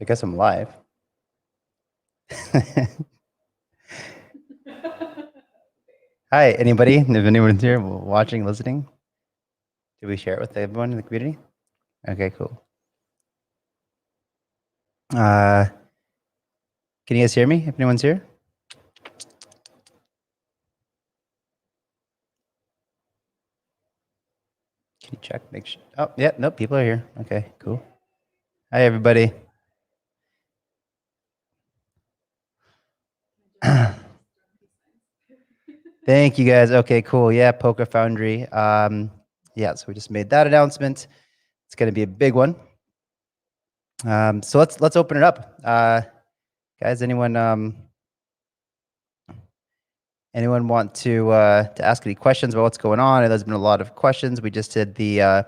I guess I'm live. Hi, anybody? If anyone's here watching, listening, did we share it with everyone in the community? Okay, cool. Can you guys hear me if anyone's here? Can you check? Make sure. Oh, yeah, no, people are here. Okay, cool. Hi, everybody. Thank you, guys. Okay, cool. Yeah, Polka Foundry. Yeah, so we just made that announcement. It's going to be a big one. So let's open it up, guys. Anyone want to ask any questions about what's going on? There's been a lot of questions. We just did the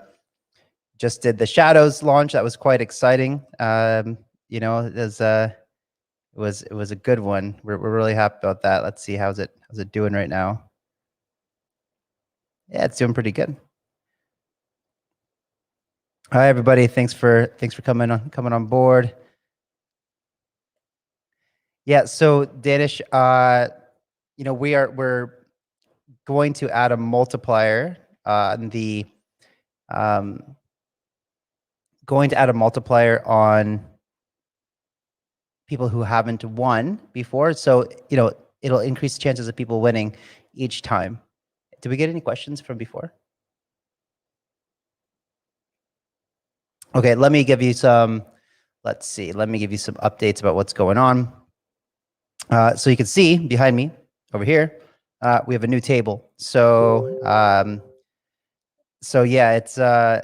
Shadows launch. That was quite exciting. You know, it was a good one. We're really happy about that. Let's see how's it doing right now. Yeah, it's doing pretty good. Hi everybody. Thanks for coming on board. Yeah. So Danish, you know, we're going to add a multiplier. Going to add a multiplier on people who haven't won before. So, you know, it'll increase the chances of people winning each time. Did we get any questions from before? Okay, let me give you some, let's see, let me give you some updates about what's going on. So you can see behind me over here, we have a new table. So, so yeah, it's, our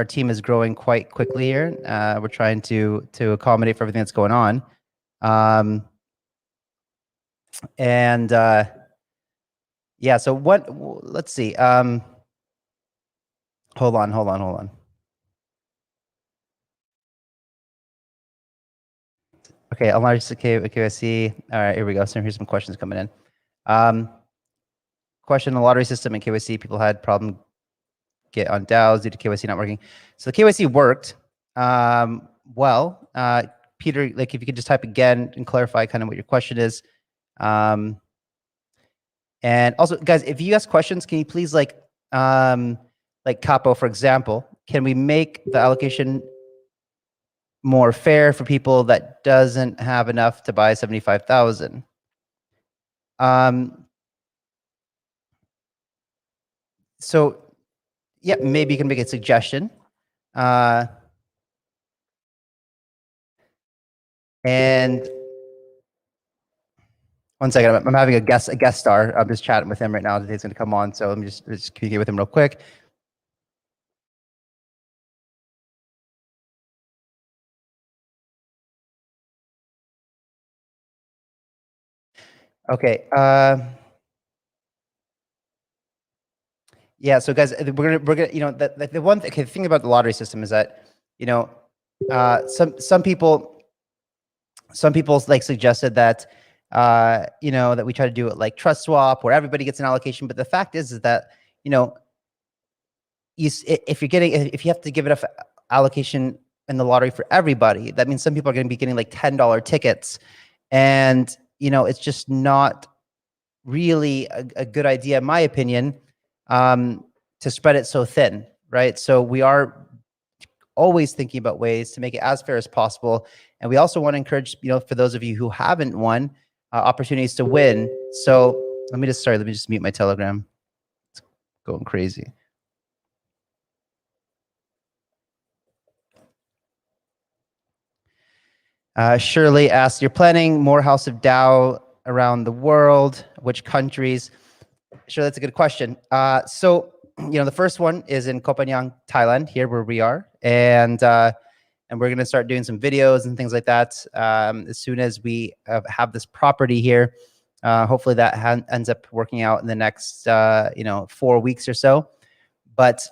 team is growing quite quickly here. We're trying to accommodate for everything that's going on. And yeah, so let's see. Hold on. Okay, I'll just KYC. All right, here we go. So here's some questions coming in. Question: the lottery system and KYC, people had problem get on DAOs due to KYC not working. So the KYC worked. Well, Peter, like if you could just type again and clarify kind of what your question is. And also, guys, if you ask questions, can you please like Capo, for example, can we make the allocation more fair for people that doesn't have enough to buy 75,000? So yeah, maybe you can make a suggestion. And one second, I'm having a guest star. I'm just chatting with him right now. He's going to come on, so let me just communicate with him real quick. Okay. Yeah. So guys, we're gonna you know the one thing about the lottery system is that, you know, some people like suggested that you know, that we try to do it like trust swap where everybody gets an allocation, but the fact is that, you know, if you have to give enough allocation in the lottery for everybody, that means some people are going to be getting like $10 tickets, and you know, it's just not really a good idea, in my opinion, to spread it so thin, right? So we are always thinking about ways to make it as fair as possible, and we also want to encourage, you know, for those of you who haven't won, opportunities to win. So let me just mute my Telegram. It's going crazy. Shirley asked, you're planning more House of DAO around the world, which countries? Sure, that's a good question. So, you know, the first one is in Koh Phangan, Thailand, here where we are. And we're going to start doing some videos and things like that as soon as we have this property here. Hopefully that ends up working out in the next, you know, 4 weeks or so. But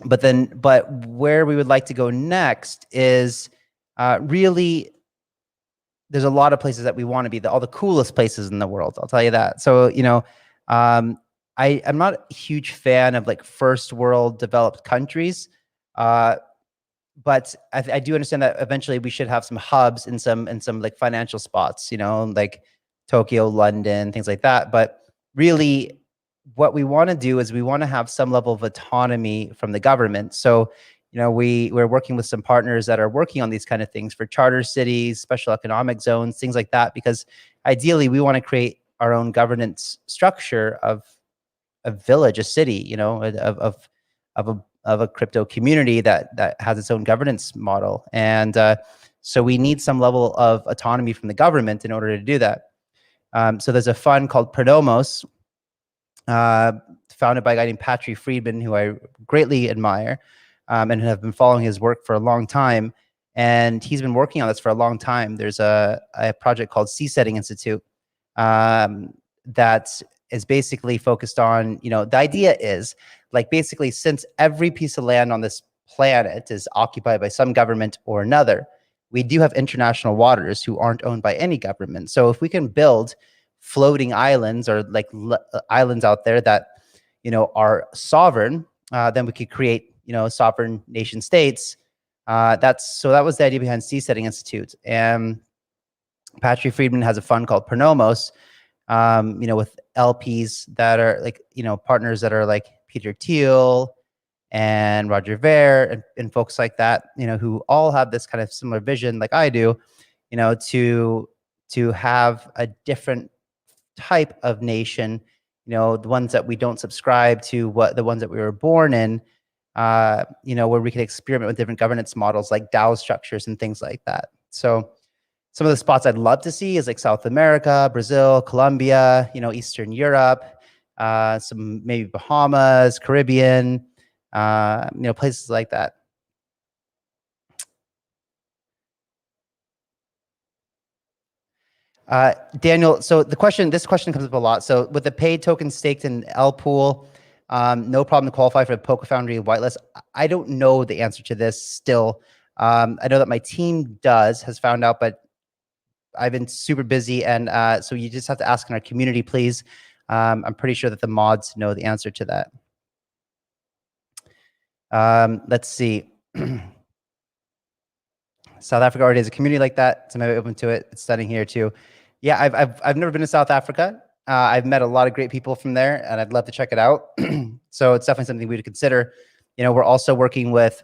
where we would like to go next is really, there's a lot of places that we want to be, all the coolest places in the world. I'll tell you that. So, you know, I'm not a huge fan of like first world developed countries. but I do understand that eventually we should have some hubs in some like financial spots, like Tokyo, London, things like that. But really, what we want to do is we want to have some level of autonomy from the government. So, we're working with some partners that are working on these kind of things for charter cities, special economic zones, things like that, because ideally we want to create our own governance structure of a village, a city, of a crypto community that has its own governance model. And so we need some level of autonomy from the government in order to do that. So there's a fund called Pronomos, founded by a guy named Patrick Friedman, who I greatly admire, and have been following his work for a long time. And he's been working on this for a long time. There's a project called Seasetting Institute that is basically focused on, the idea is like basically since every piece of land on this planet is occupied by some government or another, we do have international waters who aren't owned by any government. So if we can build floating islands or like islands out there that, are sovereign, then we could create, sovereign nation states. That was the idea behind Seasetting Institute. And Patrick Friedman has a fund called Pronomos, with LPs that are like, partners that are like Peter Thiel and Roger Ver and folks like that, who all have this kind of similar vision like I do, to have a different type of nation, the ones that we don't subscribe to, the ones that we were born in, where we can experiment with different governance models like DAO structures and things like that. So some of the spots I'd love to see is like South America, Brazil, Colombia, Eastern Europe, some maybe Bahamas, Caribbean, places like that. Daniel, so this question comes up a lot. So with the paid token staked in L pool, no problem to qualify for the Polka Foundry whitelist. I don't know the answer to this still. I know that my team has found out, but I've been super busy, and so you just have to ask in our community, please. I'm pretty sure that the mods know the answer to that. Let's see. South Africa already has a community like that, so maybe open to it. It's stunning here too. Yeah, I've never been to South Africa. I've met a lot of great people from there, and I'd love to check it out. So it's definitely something we would consider. We're also working with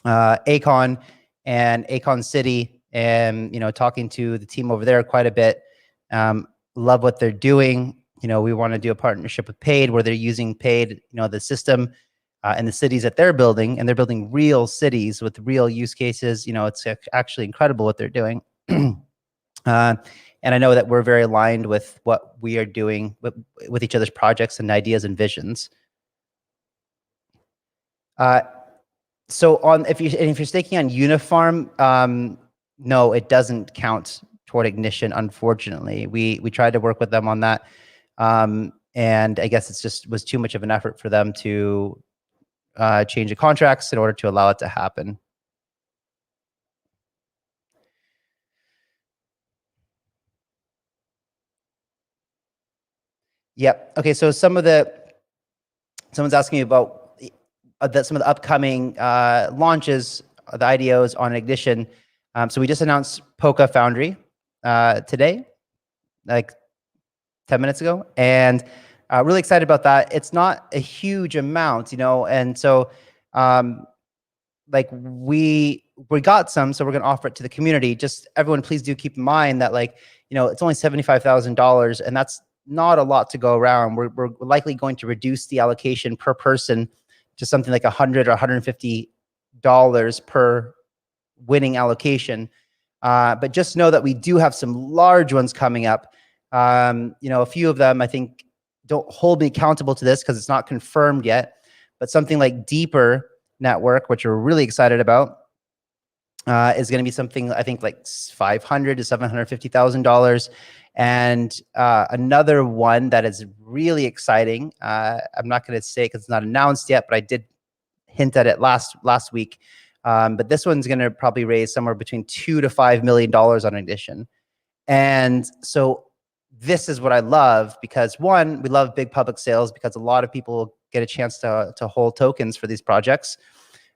Acon and Acon City, and talking to the team over there quite a bit. Love what they're doing. We want to do a partnership with Paid, where they're using Paid, the system and the cities that they're building, and they're building real cities with real use cases. It's actually incredible what they're doing. And I know that we're very aligned with what we are doing with each other's projects and ideas and visions. So if you're staking on Unifarm, no, it doesn't count toward ignition. Unfortunately, we tried to work with them on that, and I guess it was too much of an effort for them to change the contracts in order to allow it to happen. Yep. Okay. So someone's asking me about some of the upcoming launches, the IDOs on Ignition. So we just announced Polka Foundry today, like 10 minutes ago, and really excited about that. It's not a huge amount, and so like we got some, so we're going to offer it to the community. Just everyone, please do keep in mind that it's only $75,000, and that's not a lot to go around. We're likely going to reduce the allocation per person to something like $100 or $150 per winning allocation. But just know that we do have some large ones coming up. A few of them, I think, don't hold me accountable to this because it's not confirmed yet, but something like Deeper Network, which we're really excited about, is going to be something, I think, like $500,000 to $750,000. And another one that is really exciting, I'm not going to say because it's not announced yet, but I did hint at it last week. But this one's going to probably raise somewhere between $2 to $5 million on Ignition. And so this is what I love, because one, we love big public sales because a lot of people get a chance to hold tokens for these projects.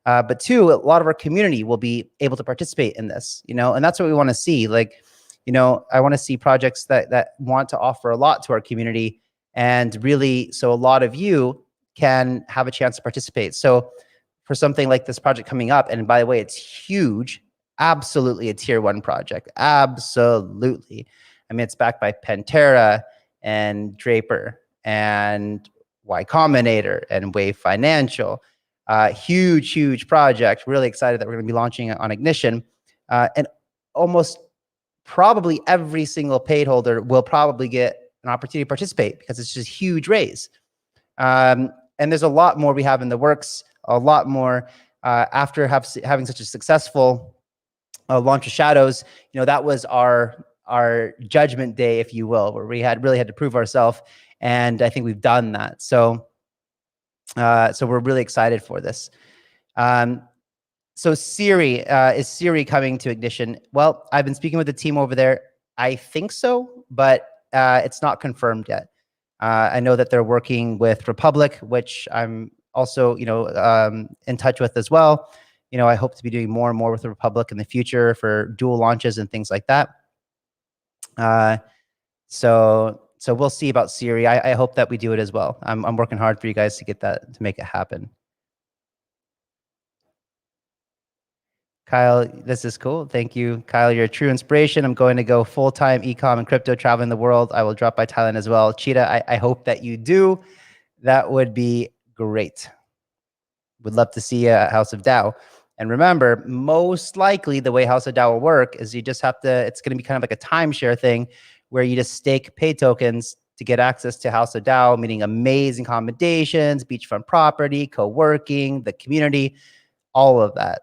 But two, a lot of our community will be able to participate in this, and that's what we want to see. Like, I want to see projects that want to offer a lot to our community, and really, so a lot of you can have a chance to participate. So for something like this project coming up, and by the way, it's huge, absolutely a tier 1 project. Absolutely. I mean, it's backed by Pantera and Draper and Y Combinator and Wave Financial. Huge project. Really excited that we're going to be launching it on Ignition. And almost probably every single paid holder will probably get an opportunity to participate because it's just a huge raise. And there's a lot more we have in the works, a lot more after having such a successful launch of Shadows. That was our judgment day, if you will, where we really had to prove ourselves. And I think we've done that. So we're really excited for this. So Siri, is Siri coming to Ignition? Well, I've been speaking with the team over there. I think so, but it's not confirmed yet. I know that they're working with Republic, which I'm also, in touch with as well. I hope to be doing more and more with the Republic in the future for dual launches and things like that. So we'll see about Siri. I hope that we do it as well. I'm working hard for you guys to get that, to make it happen. Kyle, this is cool. Thank you, Kyle. You're a true inspiration. I'm going to go full-time e-com and crypto, traveling the world. I will drop by Thailand as well. Cheetah, I hope that you do. That would be great. Would love to see you at House of DAO. And remember, most likely the way House of DAO will work is you just have to, it's going to be kind of like a timeshare thing where you just stake pay tokens to get access to House of DAO, meaning amazing accommodations, beachfront property, co-working, the community, all of that.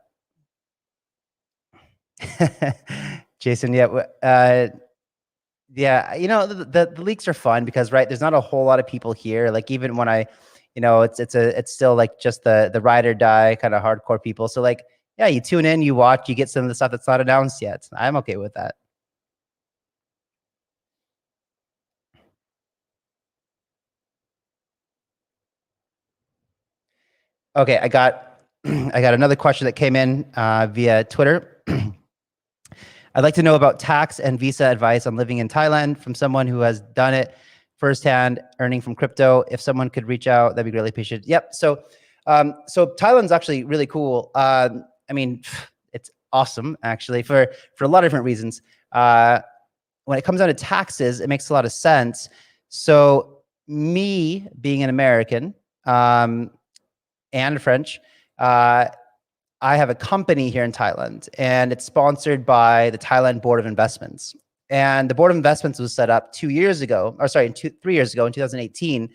Jason, yeah, the leaks are fun because, right, there's not a whole lot of people here. Like, even when I, it's still like just the ride or die kind of hardcore people. So like, yeah, you tune in, you watch, you get some of the stuff that's not announced yet. I'm okay with that. Okay, I got another question that came in via Twitter. I'd like to know about tax and visa advice on living in Thailand from someone who has done it firsthand, earning from crypto. If someone could reach out, that'd be really appreciated. Yep. So Thailand's actually really cool. I mean, it's awesome actually for a lot of different reasons. When it comes down to taxes, it makes a lot of sense. So me being an American and French, I have a company here in Thailand, and it's sponsored by the Thailand Board of Investments. And the Board of Investments was set up 3 years ago, in 2018,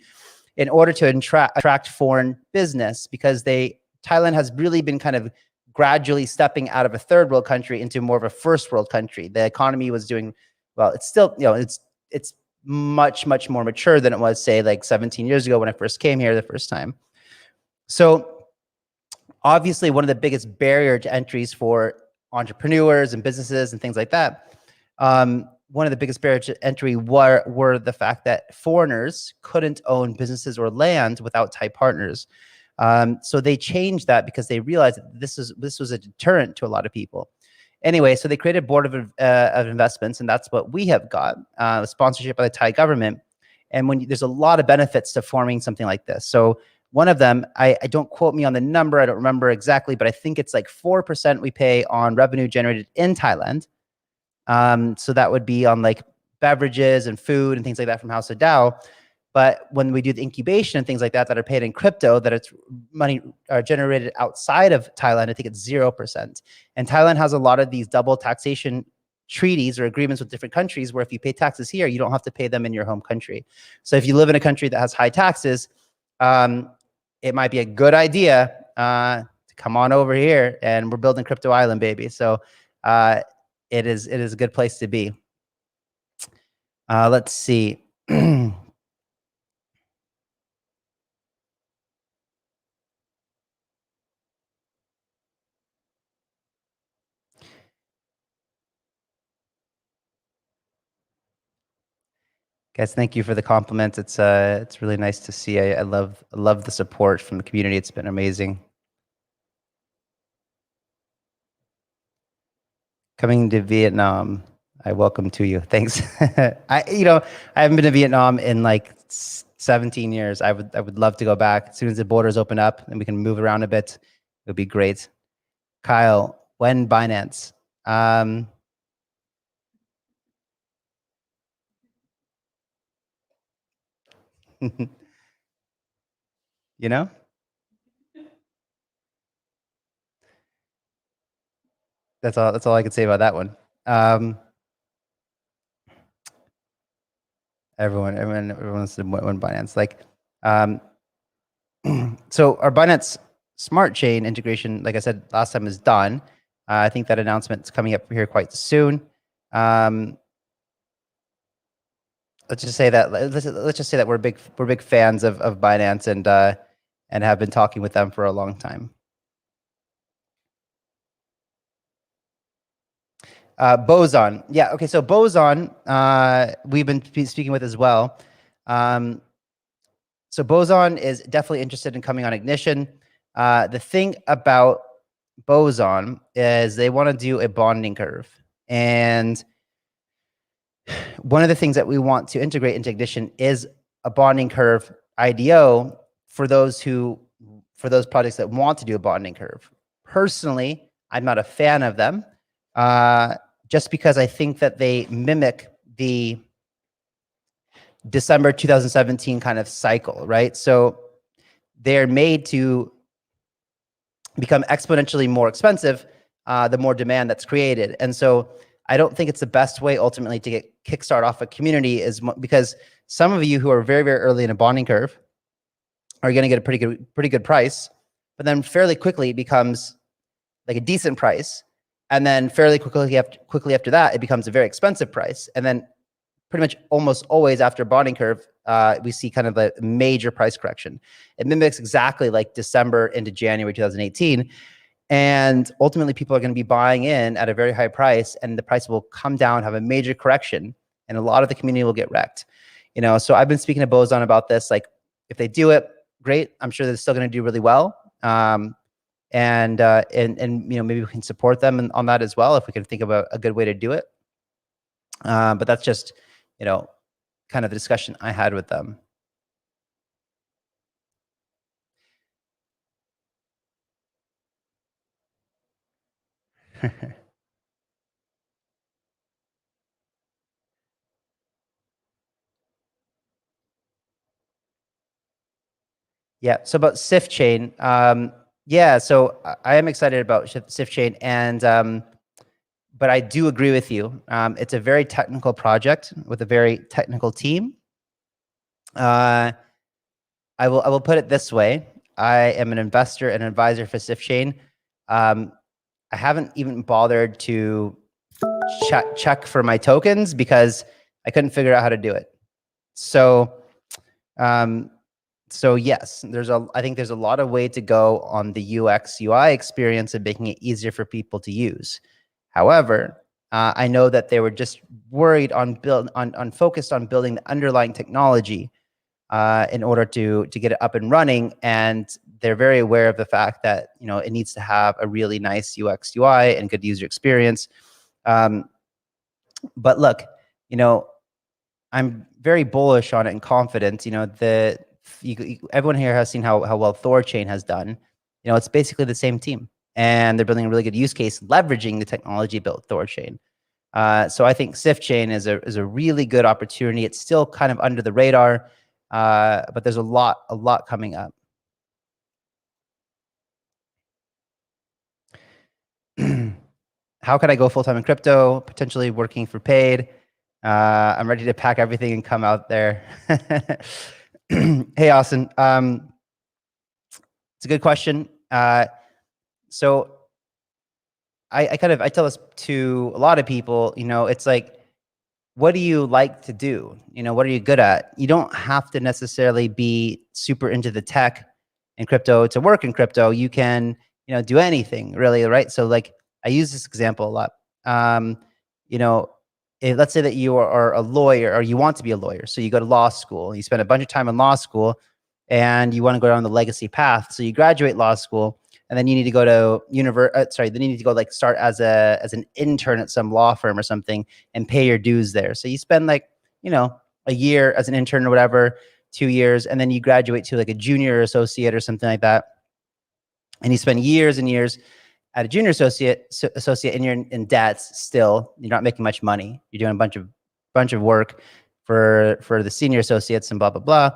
in order to attract foreign business, because Thailand has really been kind of gradually stepping out of a third world country into more of a first world country. The economy was doing well. It's still, it's much more mature than it was, say, like 17 years ago when I first came here the first time. So obviously, one of the biggest barrier to entries for entrepreneurs and businesses and things like that, one of the biggest barriers to entry were the fact that foreigners couldn't own businesses or land without Thai partners. So they changed that because they realized that this was a deterrent to a lot of people. Anyway, so they created a board of investments, and that's what we have got, sponsorship by the Thai government. And there's a lot of benefits to forming something like this. So one of them, I don't quote me on the number, I don't remember exactly, but I think it's like 4% we pay on revenue generated in Thailand. So that would be on like beverages and food and things like that from House of DAO. But when we do the incubation and things like that are paid in crypto, that it's money generated outside of Thailand, I think it's 0%. And Thailand has a lot of these double taxation treaties or agreements with different countries where if you pay taxes here, you don't have to pay them in your home country. So if you live in a country that has high taxes, it might be a good idea to come on over here, and we're building Crypto Island, baby. So it is a good place to be. Let's see. Guys, thank you for the compliments. It's really nice to see. I love the support from the community. It's been amazing. Coming to Vietnam, I welcome to you. Thanks. I haven't been to Vietnam in like 17 years. I would love to go back as soon as the borders open up and we can move around a bit. It would be great. Kyle, when Binance? You know, that's all. That's all I could say about that one. Everyone's when Binance. Like, so our Binance Smart Chain integration, like I said last time, is done. I think that announcement's coming up here quite soon. Let's just say that we're big fans of Binance and have been talking with them for a long time. Boson, yeah, okay. So Boson, we've been speaking with as well. So Boson is definitely interested in coming on Ignition. The thing about Boson is they want to do a bonding curve, and one of the things that we want to integrate into Ignition is a bonding curve IDO for those projects that want to do a bonding curve. Personally, I'm not a fan of them, just because I think that they mimic the December 2017 kind of cycle, right? So they're made to become exponentially more expensive the more demand that's created. And so I don't think it's the best way ultimately to get kickstart off a community, is because some of you who are very, very early in a bonding curve are going to get a pretty good price, but then fairly quickly it becomes like a decent price. And then fairly quickly after that, it becomes a very expensive price. And then pretty much almost always after bonding curve, we see kind of a major price correction. It mimics exactly like December into January 2018. And ultimately, people are going to be buying in at a very high price, and the price will come down, have a major correction, and a lot of the community will get wrecked. So I've been speaking to Boson about this. Like, if they do it, great. I'm sure they're still going to do really well. And maybe we can support them on that as well if we can think of a good way to do it. But that's just kind of the discussion I had with them. Yeah. So about Siftchain, yeah. So I am excited about Siftchain, and but I do agree with you. It's a very technical project with a very technical team. I will put it this way: I am an investor and advisor for Siftchain. I haven't even bothered to check for my tokens because I couldn't figure out how to do it. So, so yes, I think there's a lot of way to go on the UX UI experience and making it easier for people to use. However, I know that they were just worried focused on building the underlying technology in order to get it up and running, and they're very aware of the fact that it needs to have a really nice UX UI and good user experience. But look, I'm very bullish on it and confident. Everyone here has seen how well Thorchain has done. It's basically the same team, and they're building a really good use case, leveraging the technology built Thorchain. So I think Siftchain is a really good opportunity. It's still kind of under the radar, but there's a lot coming up. How can I go full-time in crypto? Potentially working for paid. I'm ready to pack everything and come out there. Hey, Austin. It's a good question. So I tell this to a lot of people, it's like, what do you like to do? What are you good at? You don't have to necessarily be super into the tech and crypto to work in crypto. You can, do anything really, right? So like, I use this example a lot. Let's say that you are a lawyer, or you want to be a lawyer. So you go to law school, and you spend a bunch of time in law school, and you want to go down the legacy path. So you graduate law school, and then you need to go to then you need to go like start as an intern at some law firm or something and pay your dues there. So you spend like, you know, a year as an intern or whatever, 2 years, and then you graduate to like a junior associate or something like that. And you spend years and years at a junior associate, and you're in debts still. You're not making much money. You're doing a bunch of work for the senior associates and blah, blah, blah.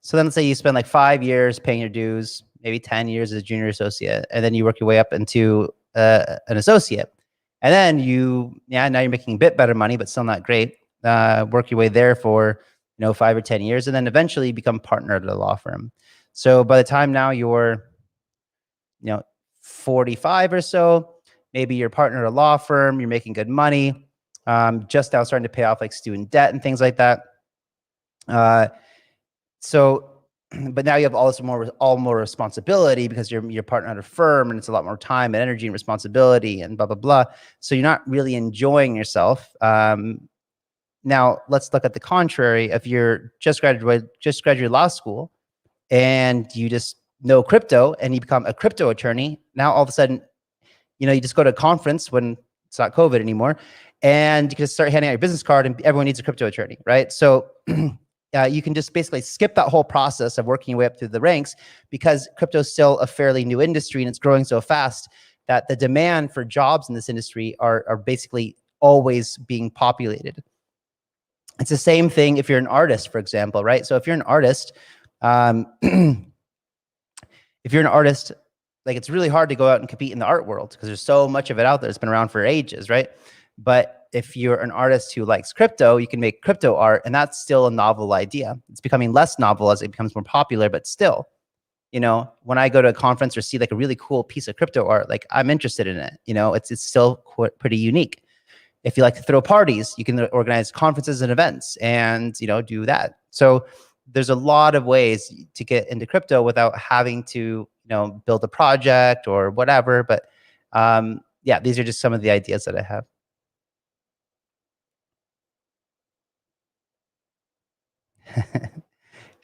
So then let's say you spend like 5 years paying your dues, maybe 10 years as a junior associate, and then you work your way up into an associate. And then now you're making a bit better money, but still not great. Work your way there for, 5 or 10 years, and then eventually become partner at a law firm. So by the time now you're, 45 or so, maybe you're partner at a law firm, you're making good money, just now starting to pay off like student debt and things like that. But now you have all more responsibility because you're partner at a firm, and it's a lot more time and energy and responsibility and blah, blah, blah. So you're not really enjoying yourself. Now let's look at the contrary. If you're just graduated law school and you just know crypto and you become a crypto attorney, now all of a sudden, you just go to a conference when it's not COVID anymore, and you can start handing out your business card and everyone needs a crypto attorney, right? So you can just basically skip that whole process of working your way up through the ranks, because crypto is still a fairly new industry and it's growing so fast that the demand for jobs in this industry are basically always being populated. It's the same thing if you're an artist, for example, right? So if you're an artist, like it's really hard to go out and compete in the art world because there's so much of it out there. It's been around for ages, right? But if you're an artist who likes crypto, you can make crypto art, and that's still a novel idea. It's becoming less novel as it becomes more popular, but still, when I go to a conference or see like a really cool piece of crypto art, like I'm interested in it. It's still pretty unique. If you like to throw parties, you can organize conferences and events and, do that. So there's a lot of ways to get into crypto without having to, build a project or whatever. But yeah, these are just some of the ideas that I have.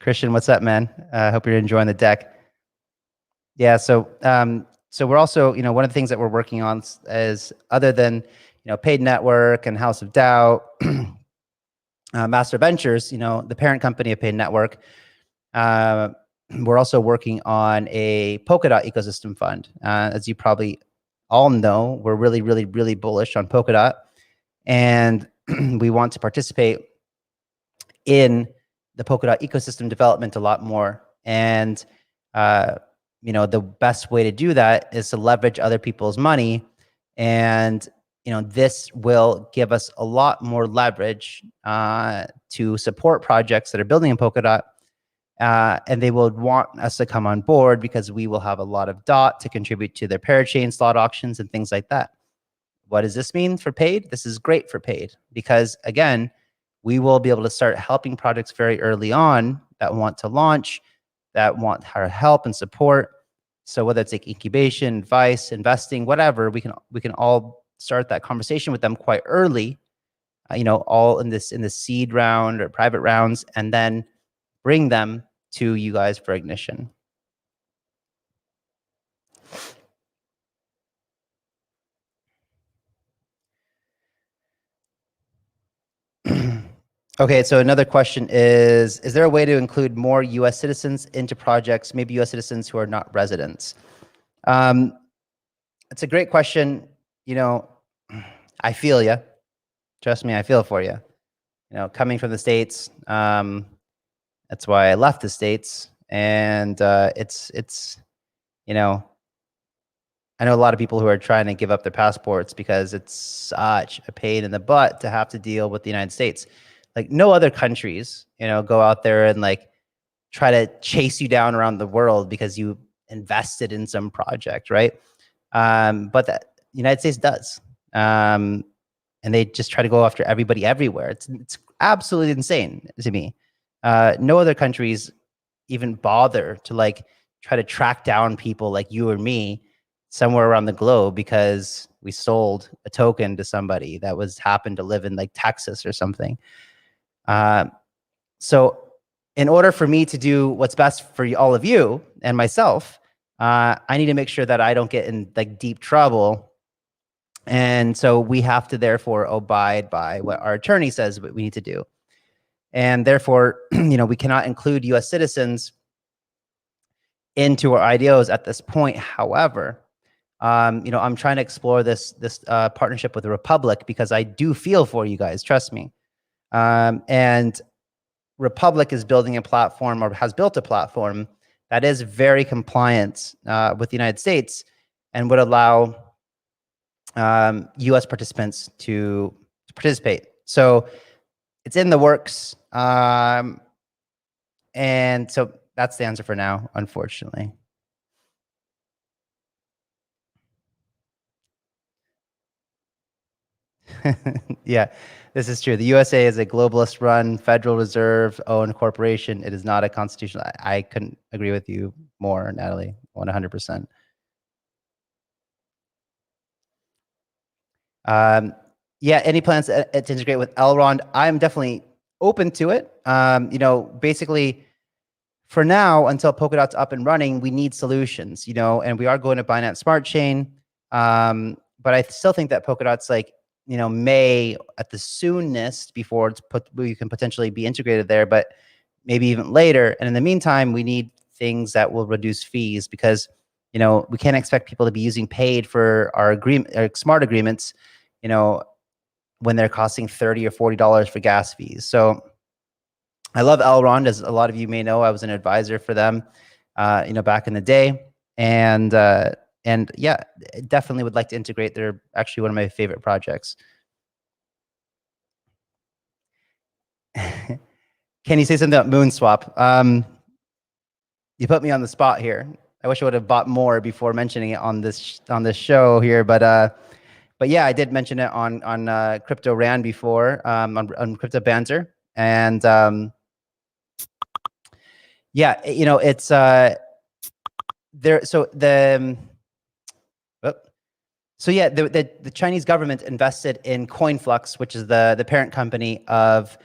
Christian, what's up, man? I hope you're enjoying the deck. Yeah, so we're also, one of the things that we're working on is, other than, Paid Network and House of DAO, Master Ventures, the parent company of Paid Network, we're also working on a Polkadot ecosystem fund. As you probably all know, we're really, really, really bullish on Polkadot, and we want to participate in the Polkadot ecosystem development a lot more. And the best way to do that is to leverage other people's money, and this will give us a lot more leverage to support projects that are building in Polkadot, and they will want us to come on board because we will have a lot of DOT to contribute to their Parachain slot auctions and things like that. What does this mean for Paid? This is great for Paid because, again, we will be able to start helping projects very early on that want to launch, that want our help and support. So whether it's like incubation, advice, investing, whatever, we can all start that conversation with them quite early, all in this seed round or private rounds, and then bring them to you guys for ignition. Okay, so another question is there a way to include more US citizens into projects, maybe US citizens who are not residents? It's a great question. I feel you. Trust me, I feel for you. Coming from the States, that's why I left the States. And it's I know a lot of people who are trying to give up their passports because it's such a pain in the butt to have to deal with the United States. Like no other countries, go out there and like try to chase you down around the world because you invested in some project, right? But the United States does. And they just try to go after everybody everywhere. It's absolutely insane to me. No other countries even bother to like try to track down people like you or me somewhere around the globe because we sold a token to somebody that happened to live in like Texas or something. So in order for me to do what's best for all of you and myself, I need to make sure that I don't get in like deep trouble. And so we have to therefore abide by what our attorney says what we need to do. And therefore, we cannot include US citizens into our IDOs at this point. However, I'm trying to explore this partnership with the Republic because I do feel for you guys, trust me. And Republic is building a platform, or has built a platform that is very compliant with the United States and would allow US participants to participate. So it's in the works. And so that's the answer for now, unfortunately. Yeah, this is true. The USA is a globalist run, Federal Reserve owned corporation. It is not a constitutional. I couldn't agree with you more, Natalie, 100%. Yeah, any plans to integrate with Elrond? I'm definitely open to it. Basically, for now, until Polkadot's up and running, we need solutions, and we are going to Binance Smart Chain. But I still think that Polkadot's like, May at the soonest before we can potentially be integrated there, but maybe even later. And in the meantime, we need things that will reduce fees because, we can't expect people to be using paid for our smart agreements, when they're costing $30 or $40 for gas fees. So I love Elrond, as a lot of you may know. I was an advisor for them, back in the day, and yeah, definitely would like to integrate. They're actually one of my favorite projects. Can you say something about Moonswap? You put me on the spot here. I wish I would have bought more before mentioning it on this show here, but yeah, I did mention it on Crypto Ran before, on Crypto Banter, and yeah, it's there. So yeah, the Chinese government invested in CoinFlux, which is the parent company of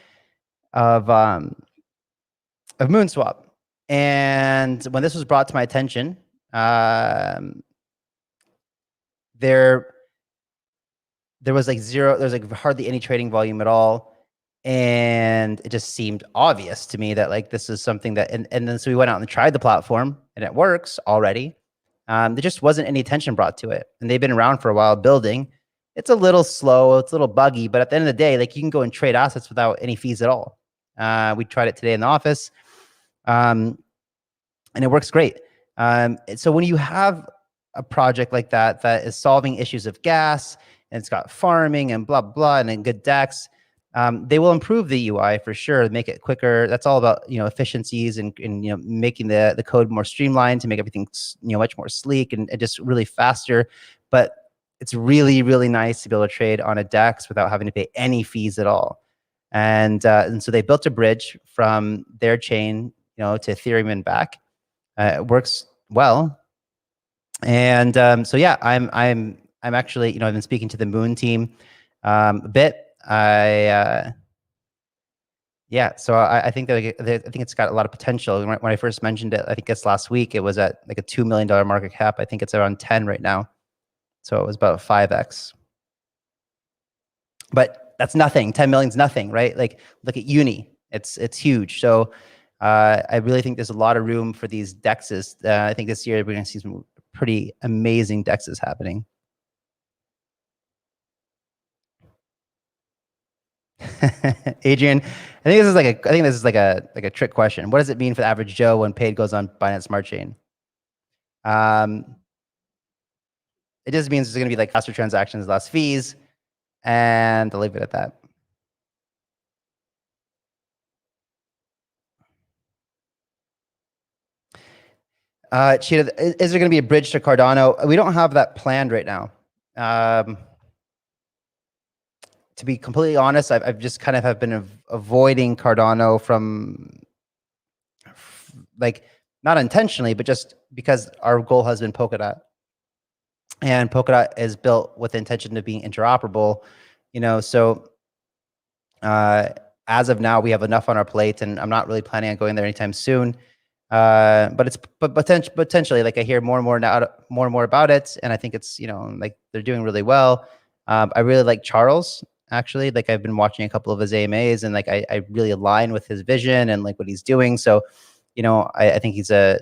Moonswap. And when this was brought to my attention, there was like there's like hardly any trading volume at all. And it just seemed obvious to me that like this is something that, and then so we went out and tried the platform, and it works already. There just wasn't any attention brought to it, and they've been around for a while building. It's a little slow, it's a little buggy, but at the end of the day, like you can go and trade assets without any fees at all. We tried it today in the office, and it works great. So when you have a project like that is solving issues of gas, and it's got farming and blah blah, and then good DEX, they will improve the UI for sure, make it quicker. That's all about efficiencies and making the code more streamlined to make everything much more sleek and just really faster. But it's really, really nice to be able to trade on a DEX without having to pay any fees at all. And so they built a bridge from their chain to Ethereum and back. It works well. And so yeah, I'm actually I've been speaking to the Moon team a bit. Yeah, so I think that I think it's got a lot of potential. When I first mentioned it, I think it's last week, it was at like a $2 million market cap. I think it's around 10 right now. So it was about 5x. But that's nothing. 10 million is nothing, right? Like look at Uni. It's huge. So I really think there's a lot of room for these DEXs. I think this year we're going to see some pretty amazing DEXs happening. Adrian, I think this is like a trick question. What does it mean for the average Joe when paid goes on Binance Smart Chain? It just means there's going to be like faster transactions, less fees, and I'll leave it at that. Cheetah, is there going to be a bridge to Cardano? We don't have that planned right now. To be completely honest, I've just kind of have been avoiding Cardano from like not intentionally, but just because our goal has been Polkadot, and Polkadot is built with the intention of being interoperable. So as of now, we have enough on our plate, and I'm not really planning on going there anytime soon. But potentially, like I hear more and more now, more and more about it, and I think it's, you know, like they're doing really well. I really like Charles, actually. Like I've been watching a couple of his AMAs, and like I really align with his vision and like what he's doing. So, you know, I think he's a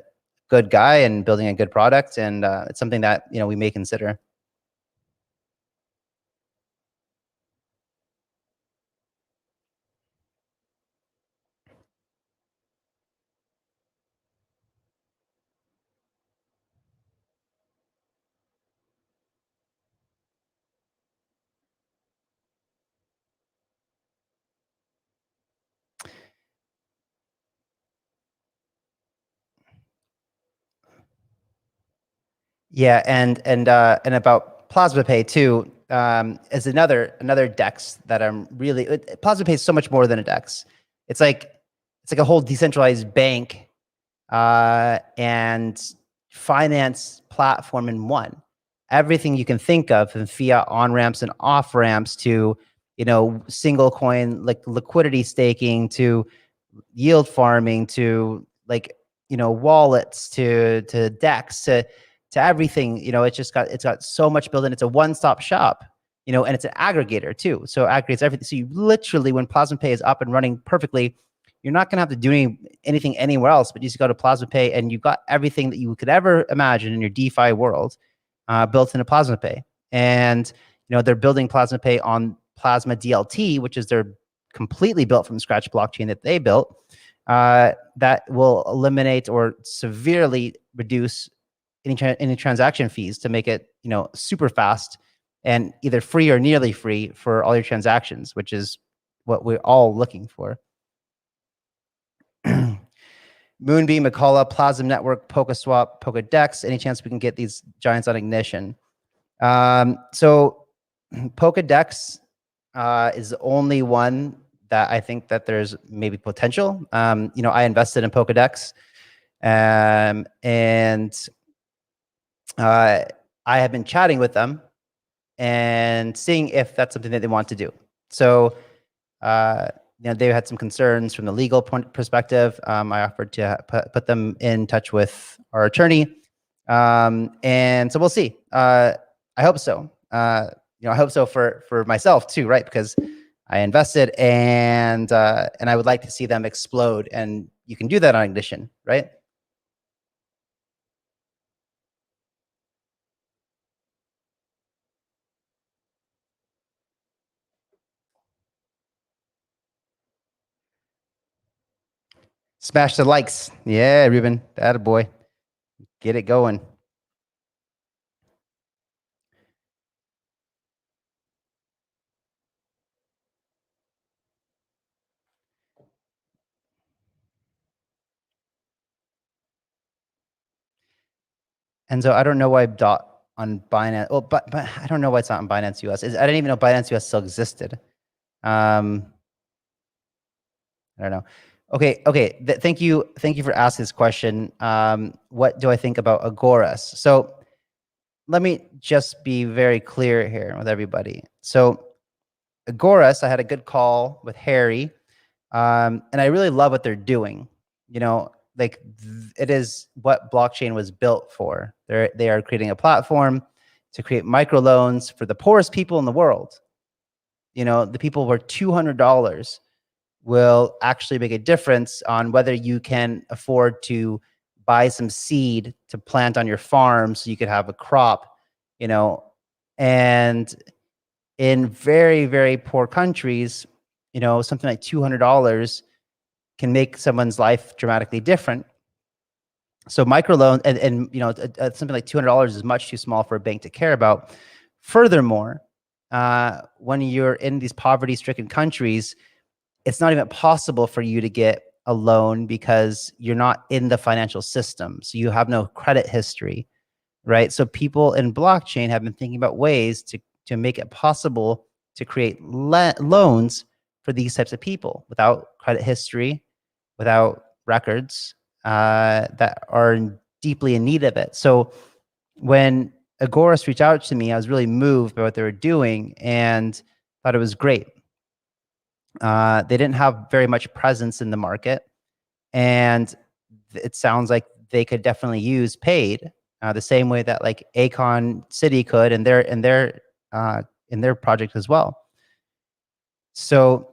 good guy and building a good product, and it's something that, you know, we may consider. Yeah, and about PlasmaPay too, is another DEX that I'm really. PlasmaPay is so much more than a DEX. It's like a whole decentralized bank and finance platform in one. Everything you can think of, from fiat on ramps and off ramps to, you know, single coin like liquidity staking to yield farming to, like, you know, wallets to DEX to everything. You know, it's got so much built in. It's a one-stop shop, you know, and it's an aggregator too. So it aggregates everything. So you literally, when PlasmaPay is up and running perfectly, you're not going to have to do anything anywhere else, but you just go to PlasmaPay and you've got everything that you could ever imagine in your DeFi world built into PlasmaPay. And, you know, they're building PlasmaPay on Plasma DLT, which is their completely built from scratch blockchain that they built, that will eliminate or severely reduce any transaction fees to make it, you know, super fast and either free or nearly free for all your transactions, which is what we're all looking for. Moonbeam, Akala, Plasm Network, PokaSwap, PokaDex. Any chance we can get these giants on Ignition? So PokaDex is the only one that I think that there's maybe potential. You know, I invested in PokaDex, and I have been chatting with them and seeing if that's something that they want to do. So, you know, they had some concerns from the legal perspective. I offered to put them in touch with our attorney, and so we'll see. I hope so. You know, I hope so for myself too, right? Because I invested, and I would like to see them explode, and you can do that on Ignition, right? Smash the likes. Yeah, Ruben, that a boy. Get it going. And so I don't know why dot on Binance. Well, but I don't know why it's not on Binance US. I didn't even know Binance US still existed. I don't know. Okay. Thank you for asking this question. What do I think about Agoras? So let me just be very clear here with everybody. So Agoras, I had a good call with Harry, and I really love what they're doing. You know, like it is what blockchain was built for. They are creating a platform to create microloans for the poorest people in the world. You know, the people where $200 will actually make a difference on whether you can afford to buy some seed to plant on your farm so you could have a crop, you know. And in very, very poor countries, you know, something like $200 can make someone's life dramatically different. So microloan and you know, something like $200 is much too small for a bank to care about. Furthermore, when you're in these poverty-stricken countries, it's not even possible for you to get a loan because you're not in the financial system. So you have no credit history, right? So people in blockchain have been thinking about ways to make it possible to create loans for these types of people without credit history, without records, that are deeply in need of it. So when Agoras reached out to me, I was really moved by what they were doing and thought it was great. They didn't have very much presence in the market, and it sounds like they could definitely use paid the same way that like Acon City could in their project as well. So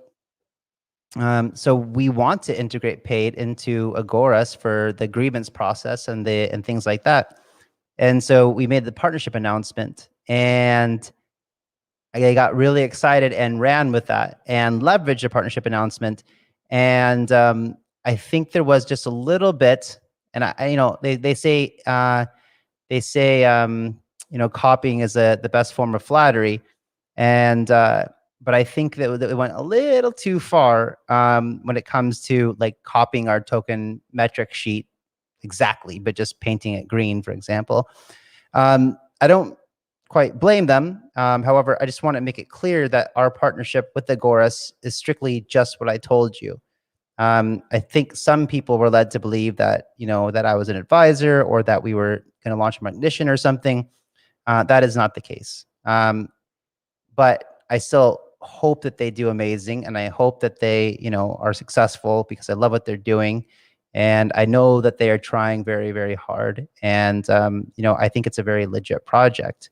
so we want to integrate paid into Agoras for the grievance process and things like that. And so we made the partnership announcement, and I got really excited and ran with that and leveraged the partnership announcement. And I think there was just a little bit, and they say copying is the best form of flattery, and but I think that it went a little too far when it comes to like copying our token metric sheet exactly, but just painting it green, for example. I don't quite blame them. However, I just want to make it clear that our partnership with Agoras is strictly just what I told you. I think some people were led to believe that, that I was an advisor or that we were going to launch Ignition or something. That is not the case. But I still hope that they do amazing, and I hope that they, are successful, because I love what they're doing. And I know that they are trying very, very hard. And, I think it's a very legit project.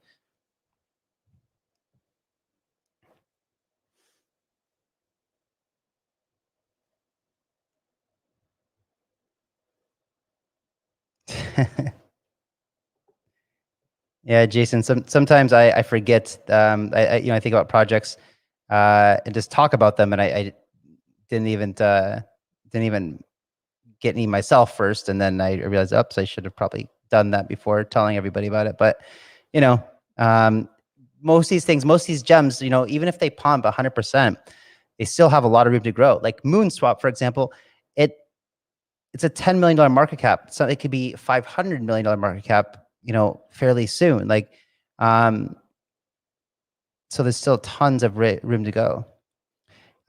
Yeah, Jason, sometimes I forget, I think about projects and just talk about them, and I didn't even get any myself first, and then I realized, oops, I should have probably done that before telling everybody about it. But most of these gems, even if they pump 100%, they still have a lot of room to grow. Like Moonswap, for example, it's a $10 million market cap, so it could be $500 million market cap, fairly soon. Like, so there's still tons of room to go.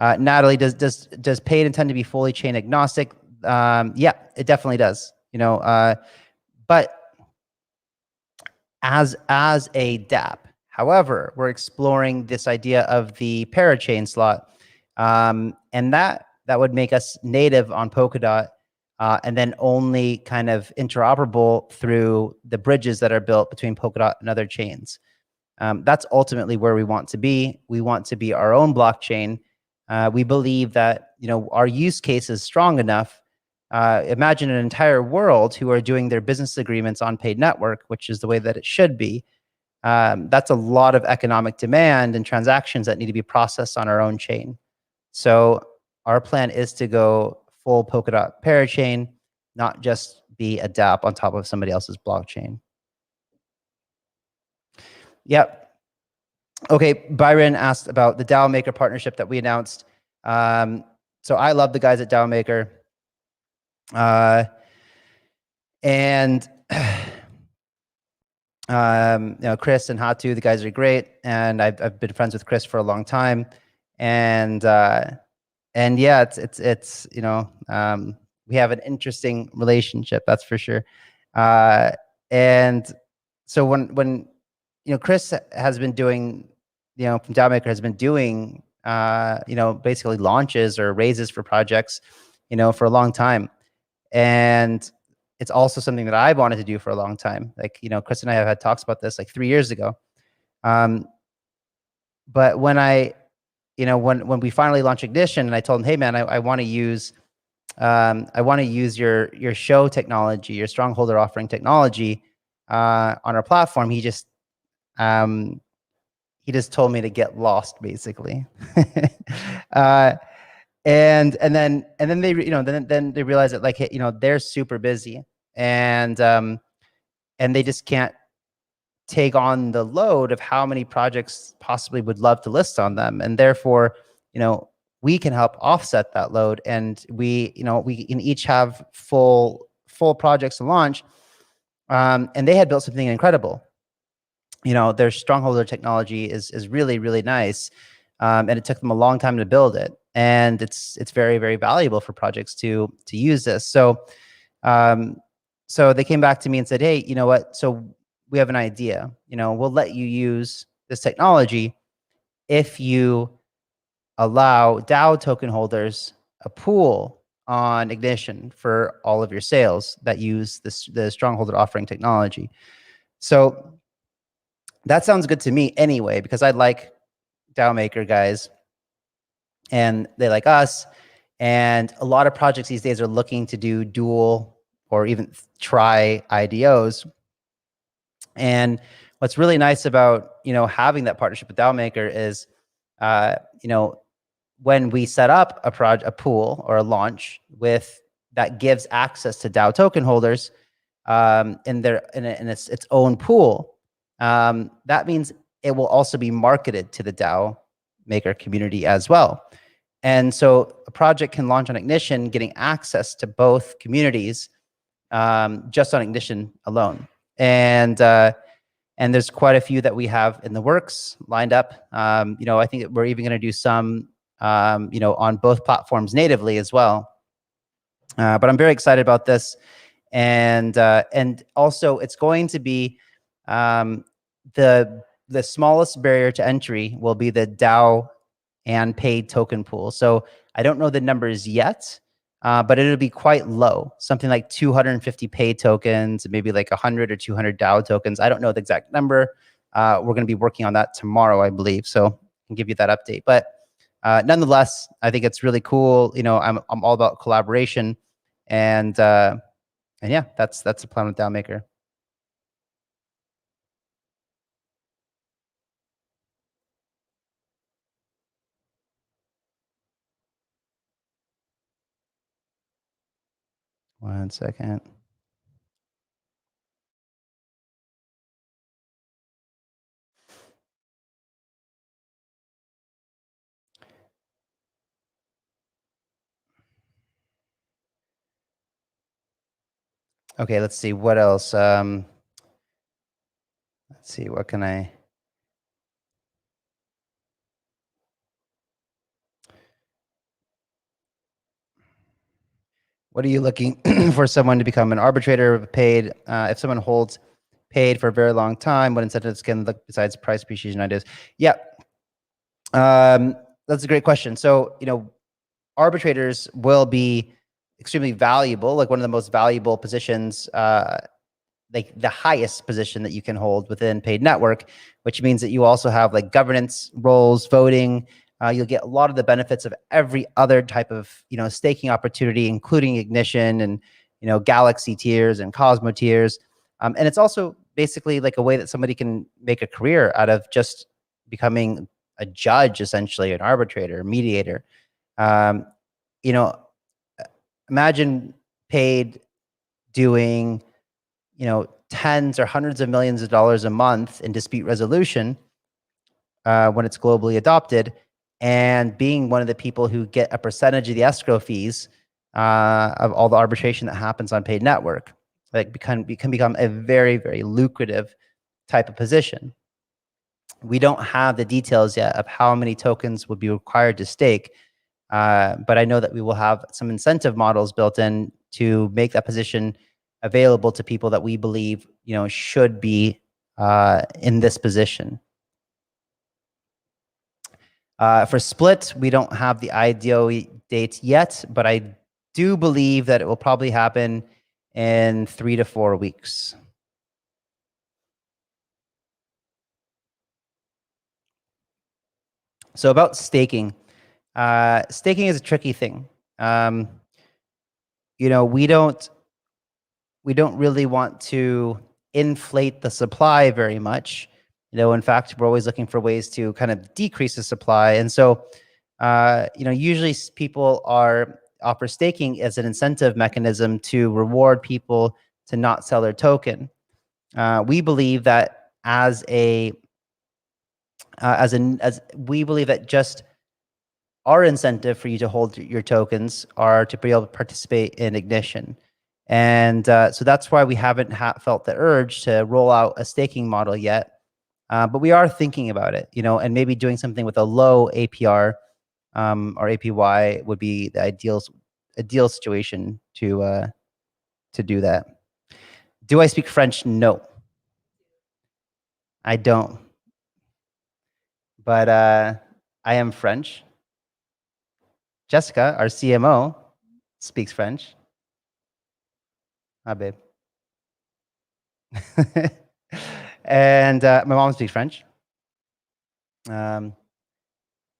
Natalie, does paid intend to be fully chain agnostic? Yeah, it definitely does. But as a DApp, however, we're exploring this idea of the Parachain slot, and that would make us native on Polkadot, and then only kind of interoperable through the bridges that are built between Polkadot and other chains. That's ultimately where we want to be. We want to be our own blockchain. We believe that our use case is strong enough. Imagine an entire world who are doing their business agreements on paid network, which is the way that it should be. That's a lot of economic demand and transactions that need to be processed on our own chain. So our plan is to go full Polkadot Parachain, not just be a dApp on top of somebody else's blockchain. Yep. Okay, Byron asked about the DAO Maker partnership that we announced. So I love the guys at DAO Maker. And Chris and Hatu, the guys are great, and I've been friends with Chris for a long time, and yeah, it's we have an interesting relationship, that's for sure. And so when Chris has been doing, from DAO Maker has been doing basically launches or raises for projects, for a long time. And it's also something that I wanted to do for a long time. Like, Chris and I have had talks about this like 3 years ago. But when when we finally launched Ignition, and I told him, hey man, I want to use your show technology, your strongholder offering technology on our platform, he just told me to get lost, basically. And then they then they realize that, like, they're super busy, and they just can't take on the load of how many projects possibly would love to list on them, and therefore we can help offset that load, and we can each have full projects to launch. And they had built something incredible. Their strongholder technology is really, really nice, and it took them a long time to build it, and it's very, very valuable for projects to use this. So so they came back to me and said, hey, you know what, so we have an idea. We'll let you use this technology if you allow DAO token holders a pool on Ignition for all of your sales that use the stronghold offering technology. So that sounds good to me anyway, because I like DAO Maker guys and they like us. And a lot of projects these days are looking to do dual or even try IDOs. And what's really nice about, having that partnership with DAO Maker is, when we set up a pool or a launch with that gives access to DAO token holders in its own pool, that means it will also be marketed to the DAO Maker community as well. And so a project can launch on Ignition, getting access to both communities just on Ignition alone. And there's quite a few that we have in the works lined up. I think we're even going to do some, on both platforms natively as well. But I'm very excited about this. And also it's going to be the smallest barrier to entry will be the DAO and paid token pool. So I don't know the numbers yet, but it'll be quite low, something like 250 paid tokens, maybe like 100 or 200 DAO tokens. I don't know the exact number. We're going to be working on that tomorrow, I believe. So I can give you that update. But nonetheless, I think it's really cool. I'm all about collaboration, and yeah, that's the plan with DAO Maker. One second. Okay, let's see what else. Let's see, what can I? What are you looking for someone to become an arbitrator paid? If someone holds paid for a very long time, what incentives can look besides price appreciation ideas? Yeah, that's a great question. So, arbitrators will be extremely valuable, like one of the most valuable positions, like the highest position that you can hold within paid network, which means that you also have like governance roles, voting. You'll get a lot of the benefits of every other type of staking opportunity, including Ignition and Galaxy tiers and Cosmo tiers. And it's also basically like a way that somebody can make a career out of just becoming a judge, essentially an arbitrator, mediator. Um, you know, imagine paid doing tens or hundreds of millions of dollars a month in dispute resolution when it's globally adopted, and being one of the people who get a percentage of the escrow fees of all the arbitration that happens on paid network. Like can become a very, very lucrative type of position. We don't have the details yet of how many tokens would be required to stake, but I know that we will have some incentive models built in to make that position available to people that we believe should be in this position. For split, we don't have the IDO date yet, but I do believe that it will probably happen in 3 to 4 weeks. So about staking, staking is a tricky thing. We don't really want to inflate the supply very much. In fact, we're always looking for ways to kind of decrease the supply. And so, usually people offer staking as an incentive mechanism to reward people to not sell their token. We believe that we believe that just our incentive for you to hold your tokens are to be able to participate in Ignition. And so that's why we haven't felt the urge to roll out a staking model yet. But we are thinking about it, and maybe doing something with a low APR or APY would be the ideal situation to do that. Do I speak French? No, I don't. But I am French. Jessica, our CMO, speaks French. Hi, babe. And my mom speaks French.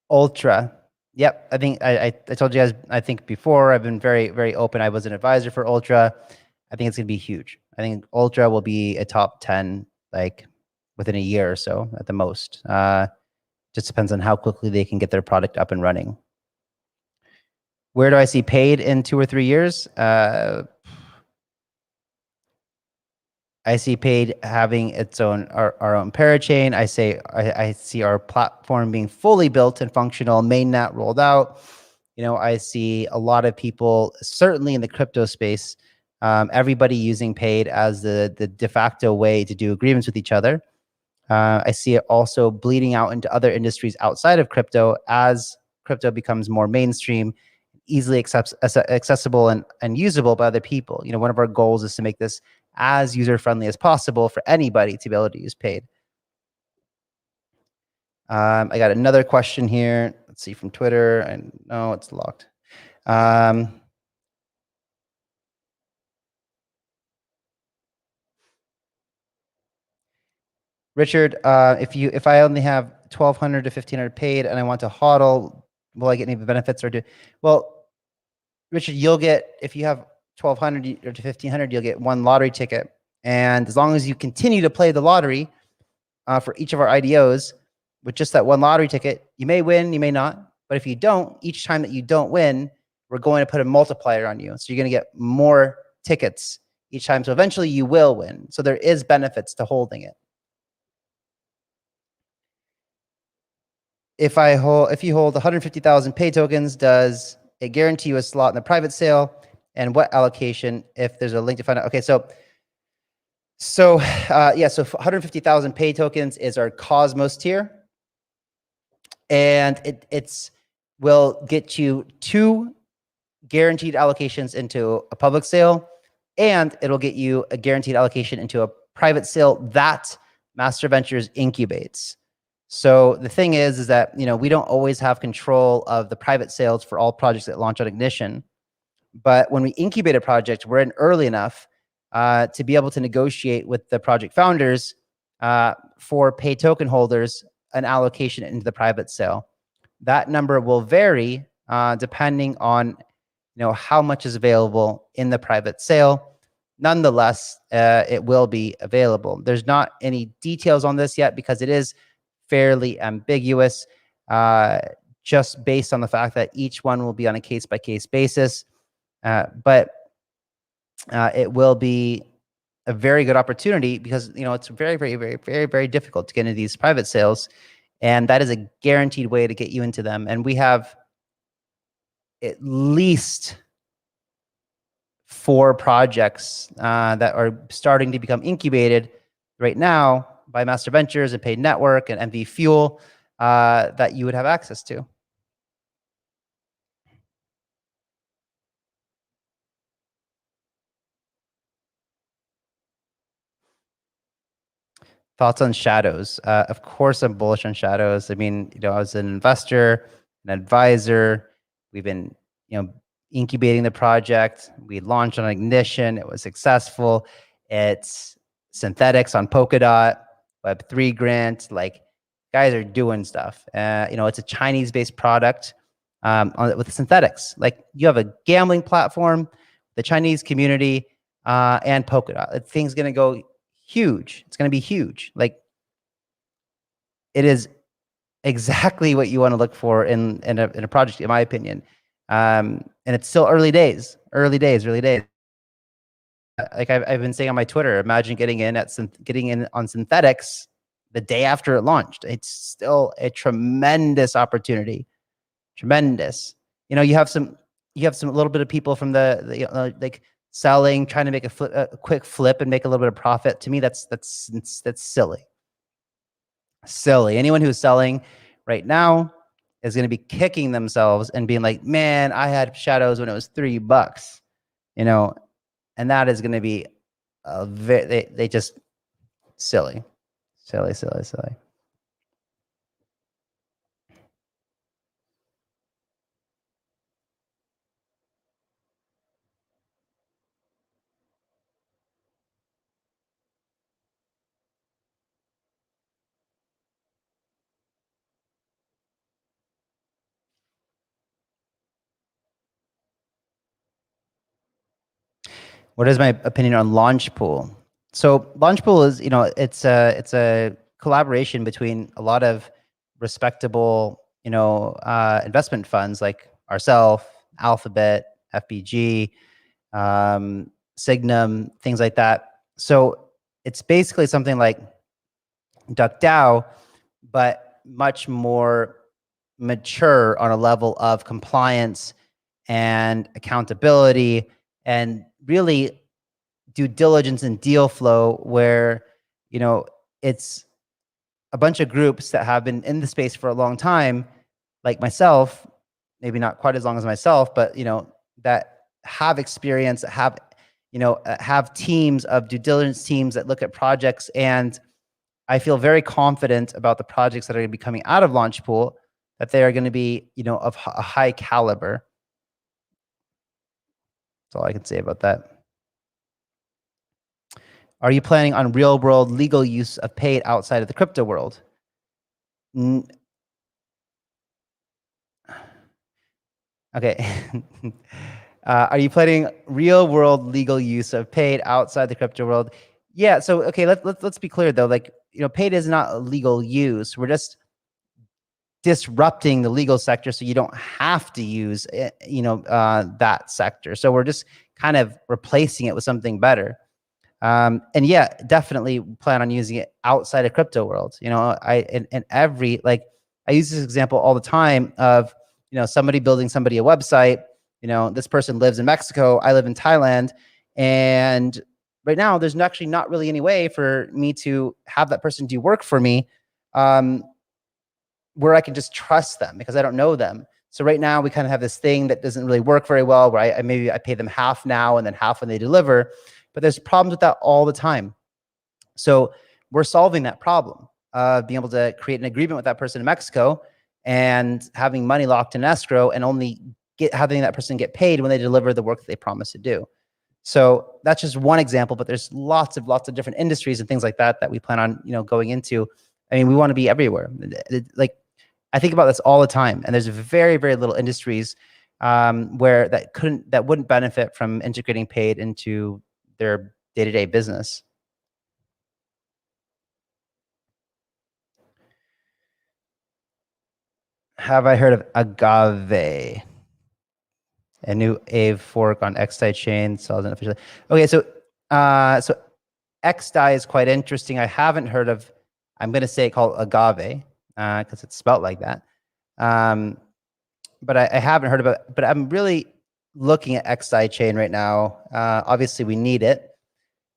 Ultra. Yep. I think I told you guys, I think before, I've been very, very open. I was an advisor for Ultra. I think it's going to be huge. I think Ultra will be a top 10, like within a year or so at the most. Just depends on how quickly they can get their product up and running. Where do I see paid in 2 or 3 years? I see paid having its own our own parachain. I see our platform being fully built and functional, mainnet rolled out. You know, I see a lot of people, certainly in the crypto space, everybody using paid as the de facto way to do agreements with each other. I see it also bleeding out into other industries outside of crypto as crypto becomes more mainstream, easily accessible and usable by other people. You know, one of our goals is to make this as user-friendly as possible for anybody to be able to use paid. I got another question here. Let's see, from Twitter. And no, it's locked. Richard, if I only have 1,200 to 1,500 paid and I want to hodl, will I get any benefits or do? Well, Richard, you'll get, if you have 1,200 or to 1,500, you'll get 1 lottery ticket. And as long as you continue to play the lottery for each of our IDOs with just that 1 lottery ticket, you may win, you may not. But if you don't, each time that you don't win, we're going to put a multiplier on you. So you're going to get more tickets each time. So eventually you will win. So there is benefits to holding it. If you hold 150,000 pay tokens, does it guarantee you a slot in the private sale? And what allocation if there's a link to find out? Okay, so 150,000 pay tokens is our Cosmos tier, and it's will get you 2 guaranteed allocations into a public sale, and it'll get you a guaranteed allocation into a private sale that Master Ventures incubates. So the thing is that, you know, we don't always have control of the private sales for all projects that launch on Ignition. But when we incubate a project, we're in early enough to be able to negotiate with the project founders for pay token holders an allocation into the private sale. That number will vary depending on, you know, how much is available in the private sale. Nonetheless, it will be available. There's not any details on this yet because it is fairly ambiguous, just based on the fact that each one will be on a case-by-case basis. But it will be a very good opportunity because, you know, it's very, very, very, very, very difficult to get into these private sales. And that is a guaranteed way to get you into them. And we have at least 4 projects that are starting to become incubated right now by Master Ventures and Paid Network and MV Fuel that you would have access to. Thoughts on shadows? Of course, I'm bullish on shadows. I mean, you know, I was an investor, an advisor. We've been, you know, incubating the project. We launched on Ignition. It was successful. It's synthetics on Polkadot, Web3 grant. Like, guys are doing stuff. You know, it's a Chinese-based product with synthetics. Like, you have a gambling platform, the Chinese community, and Polkadot. Thing's gonna go huge. It's going to be huge. Like, it is exactly what you want to look for in a project, in my opinion. And it's still early days. Like I've been saying on my Twitter, imagine getting in on synthetics the day after it launched. It's still a tremendous opportunity. Tremendous. You know, you have some little bit of people from the like selling, trying to make a quick flip and make a little bit of profit. To me, that's silly. Silly. Anyone who's selling right now is going to be kicking themselves and being like, man, I had shadows when it was $3, you know, and that is going to be they just silly. What is my opinion on Launchpool? So Launchpool is, it's a collaboration between a lot of respectable, investment funds like ourselves, Alphabet, FBG, Signum, things like that. So it's basically something like DuckDAO, but much more mature on a level of compliance and accountability and really due diligence and deal flow, where it's a bunch of groups that have been in the space for a long time, like myself, maybe not quite as long as myself, but that have experience, that have teams of due diligence teams that look at projects. And I feel very confident about the projects that are going to be coming out of Launchpool, that they are going to be of a high caliber. That's all I can say about that. Are you planning on real world legal use of paid outside of the crypto world? Okay. Are you planning real world legal use of paid outside the crypto world? Yeah. So, okay, let's be clear though. Like, paid is not a legal use. We're just disrupting the legal sector so you don't have to use that sector. So we're just kind of replacing it with something better. And yeah, definitely plan on using it outside of crypto world. I use this example all the time of, somebody building somebody a website. This person lives in Mexico, I live in Thailand, and right now there's actually not really any way for me to have that person do work for me, where I can just trust them because I don't know them. So right now we kind of have this thing that doesn't really work very well, where I pay them half now and then half when they deliver. But there's problems with that all the time. So we're solving that problem of being able to create an agreement with that person in Mexico and having money locked in escrow and only having that person get paid when they deliver the work that they promise to do. So that's just one example, but there's lots of different industries and things like that that we plan on, going into. I mean, we want to be everywhere. Like, I think about this all the time, and there's very, very little industries where that wouldn't benefit from integrating paid into their day-to-day business. Have I heard of Agave? A new Aave fork on XDAI chain sells unofficially. Okay, so XDAI is quite interesting. I haven't heard of. I'm going to say it called Agave because it's spelt like that. But I haven't heard of it. But I'm really looking at XDAI chain right now. Obviously, we need it.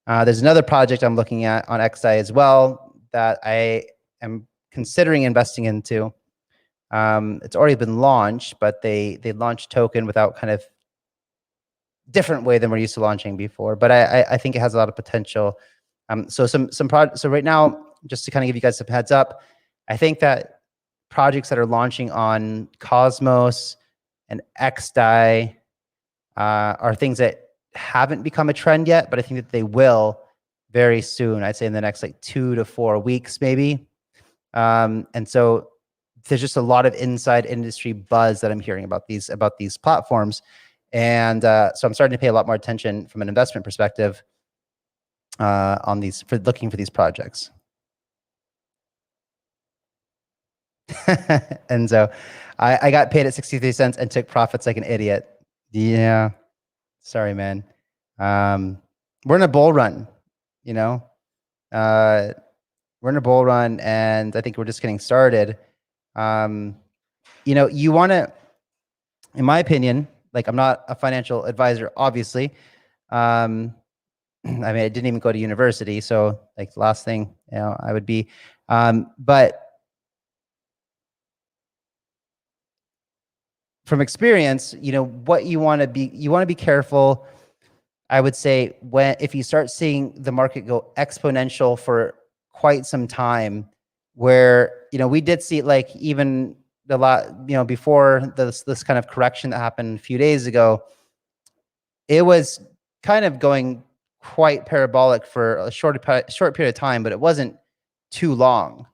There's another project I'm looking at on XDAI as well that I am considering investing into. It's already been launched, but they launched token without kind of different way than we're used to launching before. But I think it has a lot of potential. So right now, just to kind of give you guys some heads up, I think that projects that are launching on Cosmos and XDAI are things that haven't become a trend yet, but I think that they will very soon. I'd say in the next like 2 to 4 weeks, maybe. And so there's just a lot of inside industry buzz that I'm hearing about these platforms. And so I'm starting to pay a lot more attention from an investment perspective on looking for these projects. And so I got paid at 63 cents and took profits like an idiot. Yeah. Sorry, man. We're in a bull run, we're in a bull run, and I think we're just getting started. You want to, in my opinion, like, I'm not a financial advisor, obviously. I mean, I didn't even go to university, so like the last thing, I would be, but from experience, what you want to be careful. I would say if you start seeing the market go exponential for quite some time, where, we did see like even the lot, before this kind of correction that happened a few days ago, it was kind of going quite parabolic for a short period of time, but it wasn't too long.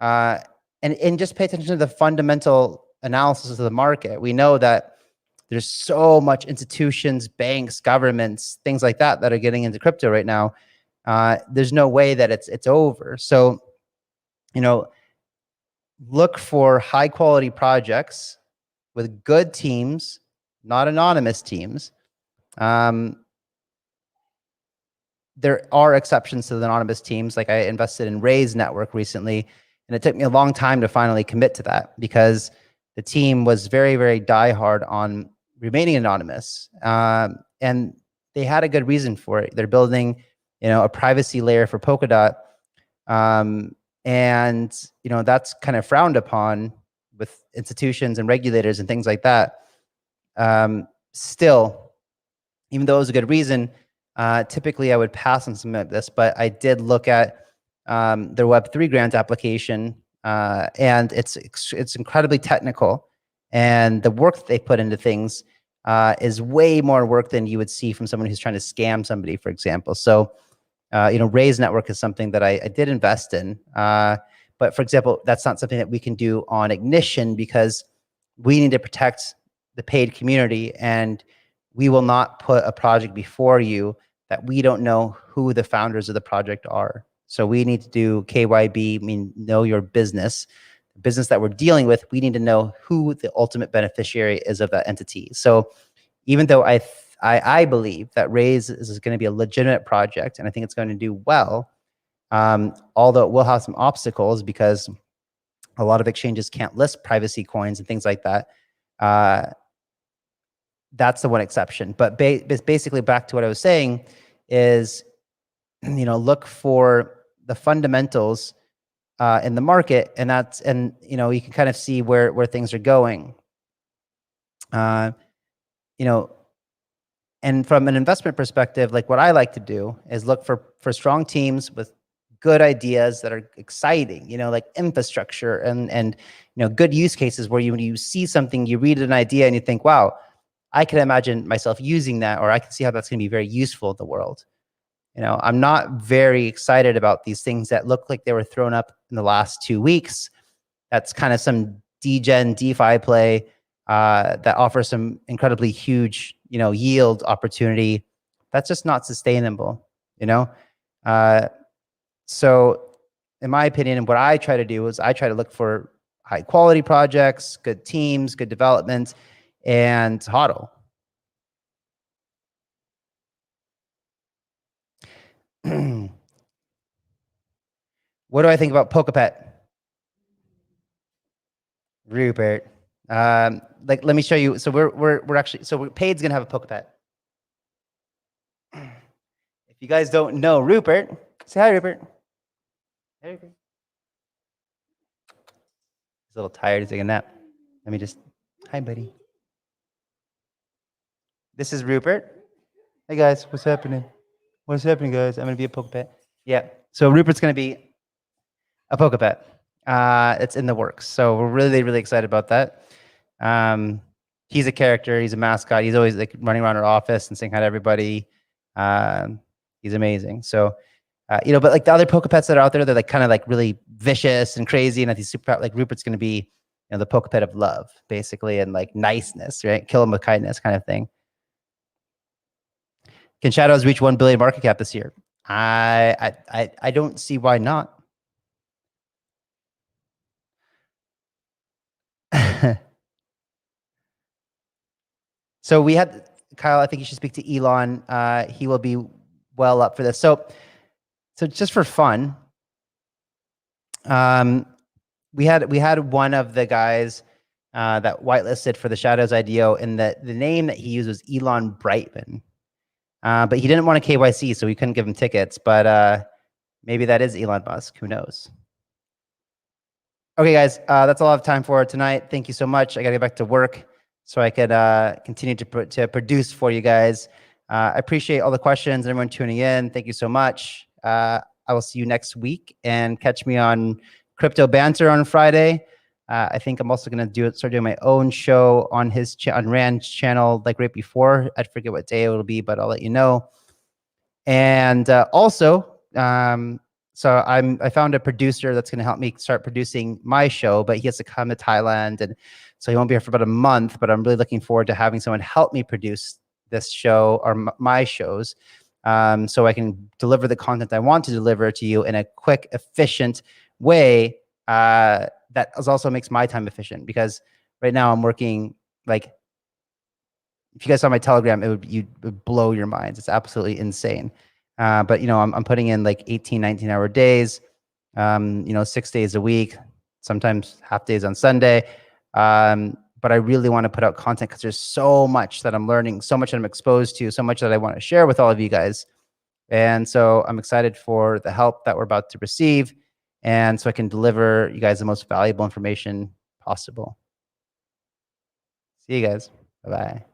And just pay attention to the fundamental analysis of the market. We know that There's so much institutions, banks, governments, things like that that are getting into crypto right now. There's no way that it's over. So, you know, look for high quality projects with good teams, not anonymous teams. There are exceptions to the anonymous teams. Like I invested in Ray's network recently, and it took me a long time to finally commit to that because the team was very, very diehard on remaining anonymous. And they had a good reason for it. They're building, a privacy layer for Polkadot. And, that's kind of frowned upon with institutions and regulators and things like that. Still, even though it was a good reason, typically I would pass on something like this, but I did look at their Web3 grant application, and it's incredibly technical, and the work that they put into things is way more work than you would see from someone who's trying to scam somebody, for example. So, Ray's network is something that I did invest in, but for example, that's not something that we can do on Ignition because we need to protect the paid community, and we will not put a project before you that we don't know who the founders of the project are. So we need to do KYB, know your business. The business that we're dealing with, we need to know who the ultimate beneficiary is of that entity. So even though I believe that Raise is going to be a legitimate project, and I think it's going to do well, although it will have some obstacles because a lot of exchanges can't list privacy coins and things like that. That's the one exception. But basically back to what I was saying is, look for the fundamentals in the market, and you can kind of see where things are going. And from an investment perspective, like what I like to do is look for strong teams with good ideas that are exciting, like infrastructure and good use cases where when you see something, you read an idea and you think, wow, I can imagine myself using that, or I can see how that's going to be very useful in the world. I'm not very excited about these things that look like they were thrown up in the last 2 weeks. That's kind of some degen DeFi play that offers some incredibly huge, yield opportunity. That's just not sustainable, So in my opinion, and what I try to do is I try to look for high quality projects, good teams, good development, and HODL. What do I think about Polka Pet? Rupert. Let me show you. So we're actually, Paid's gonna have a Polka Pet. If you guys don't know Rupert, say hi, Rupert. Hey, Rupert. He's a little tired. He's taking a nap. Let me just, hi, buddy. This is Rupert. Hey guys, what's happening? What's happening, guys? I'm gonna be a Polka Pet. Yeah. So Rupert's gonna be a Polka Pet. It's in the works. So we're really, really excited about that. He's a character. He's a mascot. He's always like running around our office and saying hi to everybody. He's amazing. So, but like the other Polka Pets that are out there, they're like kind of like really vicious and crazy. And he's super, like Rupert's going to be, the Polka Pet of love, basically, and like niceness, right? Kill him with kindness kind of thing. Can Shadows reach 1 billion market cap this year? I don't see why not. So we had Kyle. I think you should speak to Elon. He will be well up for this. So just for fun, we had one of the guys that whitelisted for the Shadows IDO, and the name that he used was Elon Brightman. But he didn't want a KYC, so we couldn't give him tickets. But maybe that is Elon Musk. Who knows? Okay, guys, that's all I have time for tonight. Thank you so much. I got to get back to work so I could continue to produce for you guys. I appreciate all the questions and everyone tuning in. Thank you so much. I will see you next week, and catch me on Crypto Banter on Friday. I think I'm also going to start doing my own show on on Rand's channel, like right before. I forget what day it will be, but I'll let you know. And also, so I found a producer that's going to help me start producing my show, but he has to come to Thailand and So he won't be here for about a month, but I'm really looking forward to having someone help me produce this show or my shows, so I can deliver the content I want to deliver to you in a quick, efficient way that also makes my time efficient. Because right now I'm working, like, if you guys saw my Telegram, it would blow your minds. It's absolutely insane. But, you know, I'm putting in like 18, 19-hour days, you know, 6 days a week, sometimes half days on Sunday. But I really want to put out content because there's so much that I'm learning, so much that I'm exposed to, so much that I want to share with all of you guys. And so I'm excited for the help that we're about to receive, and so I can deliver you guys the most valuable information possible. See you guys. Bye-bye.